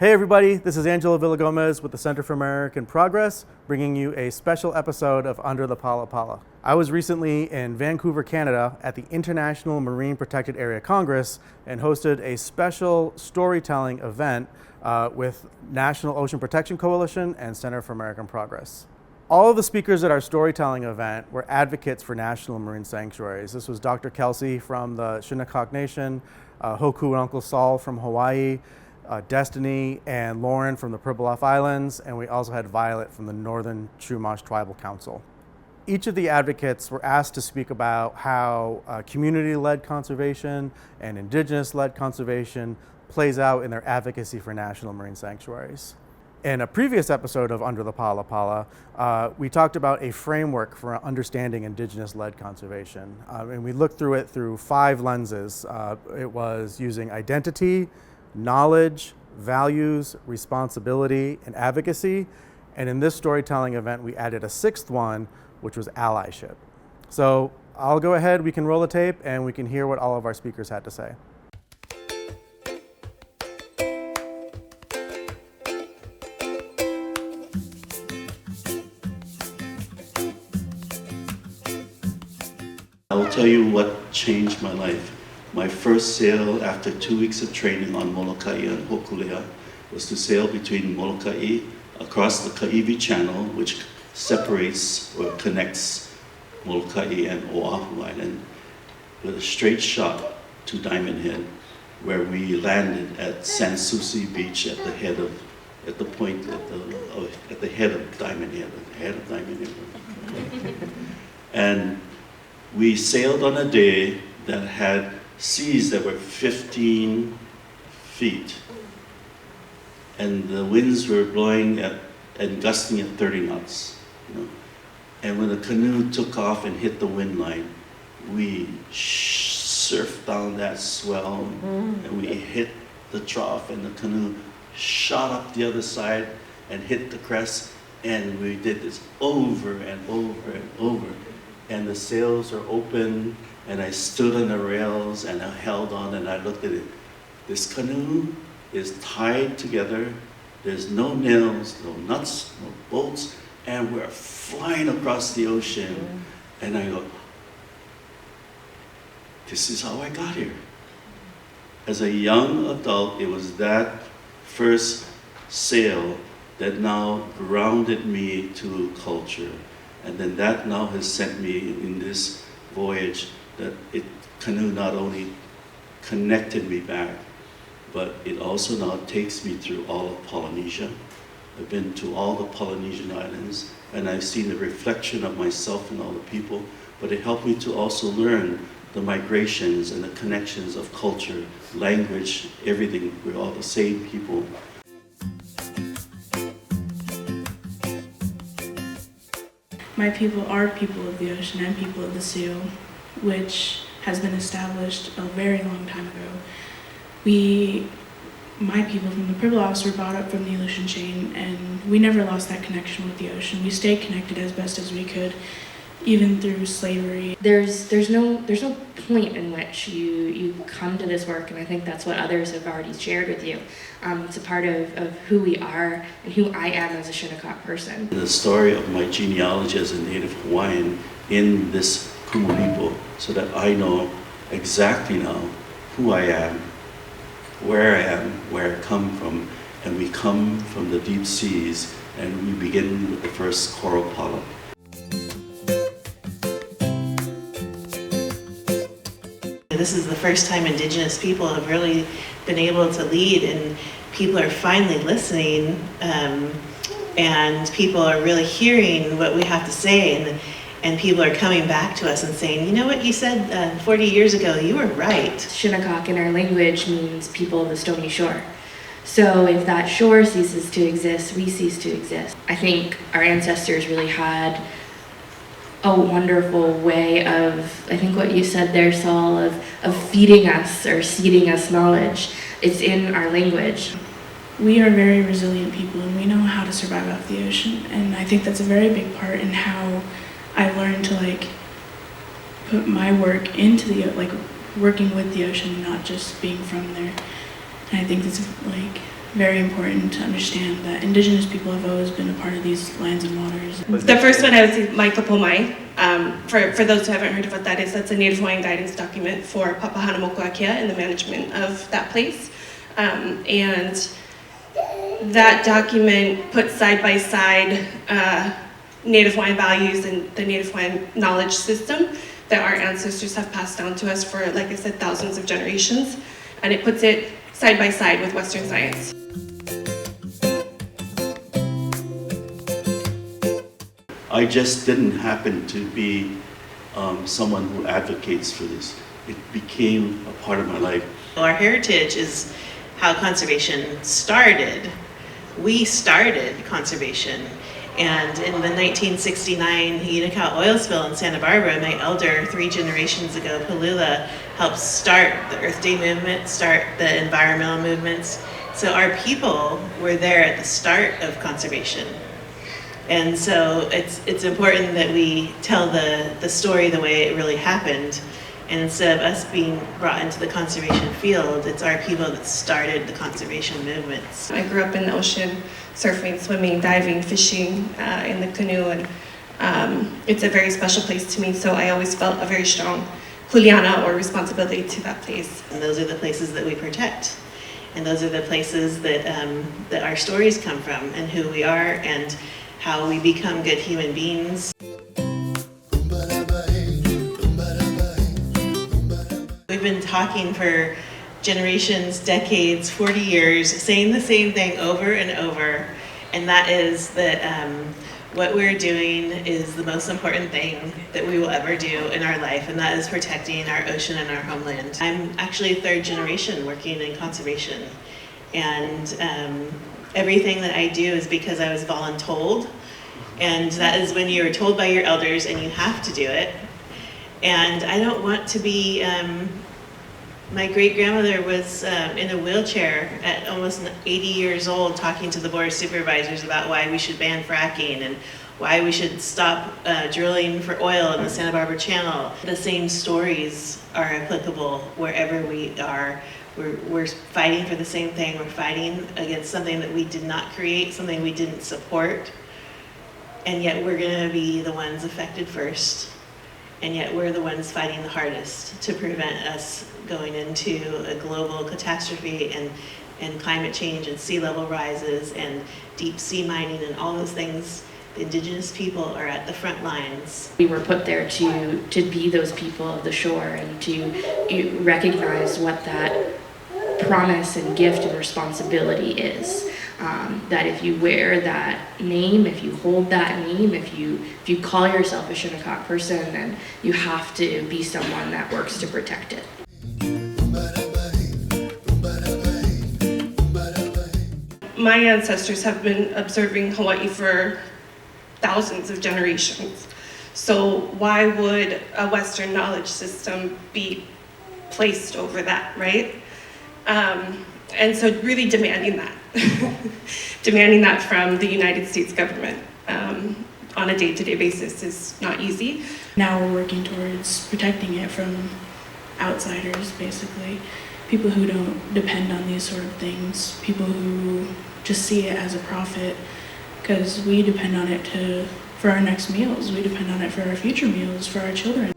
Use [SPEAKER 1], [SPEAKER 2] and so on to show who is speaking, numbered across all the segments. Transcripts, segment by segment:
[SPEAKER 1] Hey everybody, this is Angelo Villagomez with the Center for American Progress, bringing you a special episode of Under the Pala Pala. I was recently in Vancouver, Canada at the International Marine Protected Area Congress and hosted a special storytelling event with National Ocean Protection Coalition and Center for American Progress. All of the speakers at our storytelling event were advocates for national marine sanctuaries. This was Dr. Kelsey from the Shinnecock Nation, Hoku and Uncle Saul from Hawaii, Destiny and Lauren from the Pribilof Islands, and we also had Violet from the Northern Chumash Tribal Council. Each of the advocates were asked to speak about how community-led conservation and indigenous-led conservation plays out in their advocacy for national marine sanctuaries. In a previous episode of Under the Pala Pala, we talked about a framework for understanding indigenous-led conservation, and we looked through it through 5 lenses. It was using identity, knowledge, values, responsibility, and advocacy. And in this storytelling event, we added a 6th one, which was allyship. So I'll go ahead, we can roll the tape, and we can hear what all of our speakers had to say.
[SPEAKER 2] I'll tell you what changed my life. My first sail after 2 weeks of training on Molokai and Hokulea was to sail between Molokai across the Kaiwi Channel, which separates or connects Molokai and Oahu Island, with a straight shot to Diamond Head, where we landed at Sans Souci Beach at the head of Diamond Head. And we sailed on a day that had seas that were 15 feet, and the winds were blowing and gusting at 30 knots. And when the canoe took off and hit the wind line, we surfed down that swell, and we hit the trough, and the canoe shot up the other side and hit the crest, and we did this over and over and over. And the sails are open, and I stood on the rails and I held on and I looked at it. This canoe is tied together. There's no nails, no nuts, no bolts, and we're flying across the ocean. And I go, this is how I got here. As a young adult, it was that first sail that now grounded me to culture. And then that now has sent me in this voyage that canoe not only connected me back, but it also now takes me through all of Polynesia. I've been to all the Polynesian islands, and I've seen the reflection of myself and all the people, but it helped me to also learn the migrations and the connections of culture, language, everything. We're all the same people.
[SPEAKER 3] My people are people of the ocean and people of the sea, which has been established a very long time ago. My people from the Pribilofs were brought up from the Aleutian chain, and we never lost that connection with the ocean. We stayed connected as best as we could, even through slavery.
[SPEAKER 4] There's no point in which you come to this work, and I think that's what others have already shared with you. It's a part of who we are and who I am as a Shinnecock person.
[SPEAKER 2] The story of my genealogy as a native Hawaiian in this Kumulipo, so that I know exactly now who I am, where I come from, and we come from the deep seas, and we begin with the first coral polyp.
[SPEAKER 5] This is the first time Indigenous people have really been able to lead, and people are finally listening, and people are really hearing what we have to say, and people are coming back to us and saying, you know what you said 40 years ago, you were right.
[SPEAKER 4] Shinnecock in our language means people of the stony shore. So if that shore ceases to exist, we cease to exist. I think our ancestors really had a wonderful way of, I think what you said there, Saul, of feeding us or seeding us knowledge. It's in our language.
[SPEAKER 3] We are very resilient people, and we know how to survive off the ocean, and I think that's a very big part in how I've learned to put my work into working with the ocean, not just being from there. And I think it's very important to understand that Indigenous people have always been a part of these lands and waters.
[SPEAKER 6] The first one I would say Mai Kapomai. For those who haven't heard of what that is, that's a Native Hawaiian guidance document for Papahānaumokuākea and the management of that place. And that document puts side by side Native Hawaiian values and the Native Hawaiian knowledge system that our ancestors have passed down to us for, like I said, thousands of generations. And it puts it side by side with Western science.
[SPEAKER 2] I just didn't happen to be someone who advocates for this. It became a part of my life.
[SPEAKER 5] Our heritage is how conservation started. We started conservation. And in the 1969 Unicau oil spill in Santa Barbara, my elder 3 generations ago, Palula, helped start the Earth Day movement, start the environmental movements. So our people were there at the start of conservation. And so it's important that we tell the story the way it really happened. And instead of us being brought into the conservation field, it's our people that started the conservation movements.
[SPEAKER 6] I grew up in the ocean, surfing, swimming, diving, fishing in the canoe, and it's a very special place to me, so I always felt a very strong kuleana or responsibility to that place.
[SPEAKER 5] And those are the places that we protect. And those are the places that, that our stories come from, and who we are, and how we become good human beings. We've been talking for generations, decades, 40 years, saying the same thing over and over, and that is that what we're doing is the most important thing that we will ever do in our life, and that is protecting our ocean and our homeland. I'm actually 3rd generation working in conservation, and everything that I do is because I was voluntold, and that is when you are told by your elders and you have to do it. And I don't want to be, my great-grandmother was in a wheelchair at almost 80 years old talking to the board of supervisors about why we should ban fracking and why we should stop drilling for oil in the Santa Barbara Channel. The same stories are applicable wherever we are. We're fighting for the same thing. We're fighting against something that we did not create, something we didn't support, and yet we're going to be the ones affected first. And yet we're the ones fighting the hardest to prevent us going into a global catastrophe and climate change and sea level rises and deep sea mining and all those things. The Indigenous people are at the front lines.
[SPEAKER 4] We were put there to be those people of the shore and to recognize what that promise and gift and responsibility is. That if you wear that name, if you hold that name, if you call yourself a Shinnecock person, then you have to be someone that works to protect it.
[SPEAKER 6] My ancestors have been observing Hawaii for thousands of generations. So why would a Western knowledge system be placed over that, right? And so really demanding that. Demanding that from the United States government on a day-to-day basis is not easy.
[SPEAKER 3] Now we're working towards protecting it from outsiders, basically. People who don't depend on these sort of things, people who just see it as a profit, because we depend on it for our next meals, we depend on it for our future meals, for our children.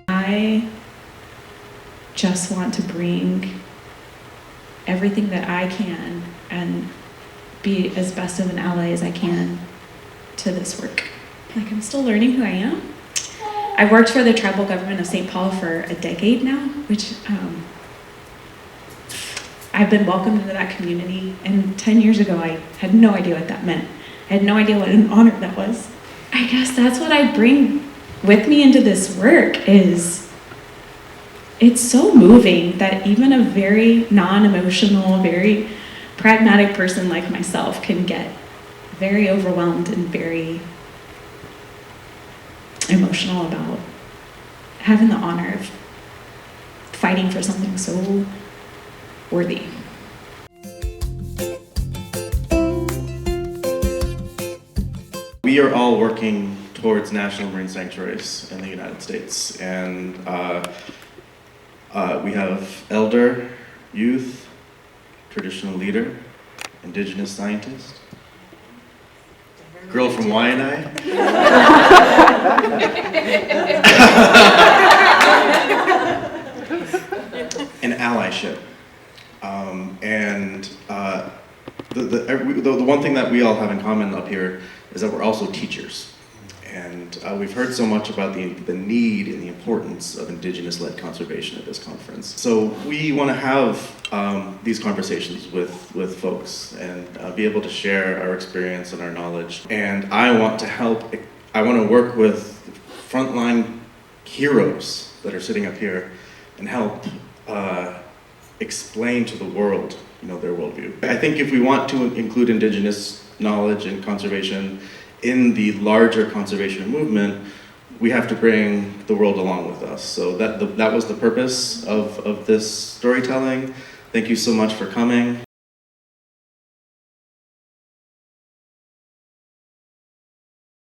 [SPEAKER 7] I just want to bring everything that I can and be as best of an ally as I can to this work. Like, I'm still learning who I am. I've worked for the tribal government of St. Paul for a decade now, which I've been welcomed into that community, and 10 years ago I had no idea what that meant. I had no idea what an honor that was. I guess that's what I bring with me into this work is it's so moving that even a very non-emotional, very pragmatic person like myself can get very overwhelmed and very emotional about having the honor of fighting for something so worthy.
[SPEAKER 1] We are all working towards national marine sanctuaries in the United States, and We have elder, youth, traditional leader, Indigenous scientist, girl from Waianae, and allyship. The one thing that we all have in common up here is that we're also teachers. And we've heard so much about the need and the importance of Indigenous-led conservation at this conference. So we want to have these conversations with folks and be able to share our experience and our knowledge. And I want to work with frontline heroes that are sitting up here and help explain to the world, their worldview. I think if we want to include Indigenous knowledge and conservation in the larger conservation movement, we have to bring the world along with us. So that was the purpose of this storytelling. Thank you so much for coming.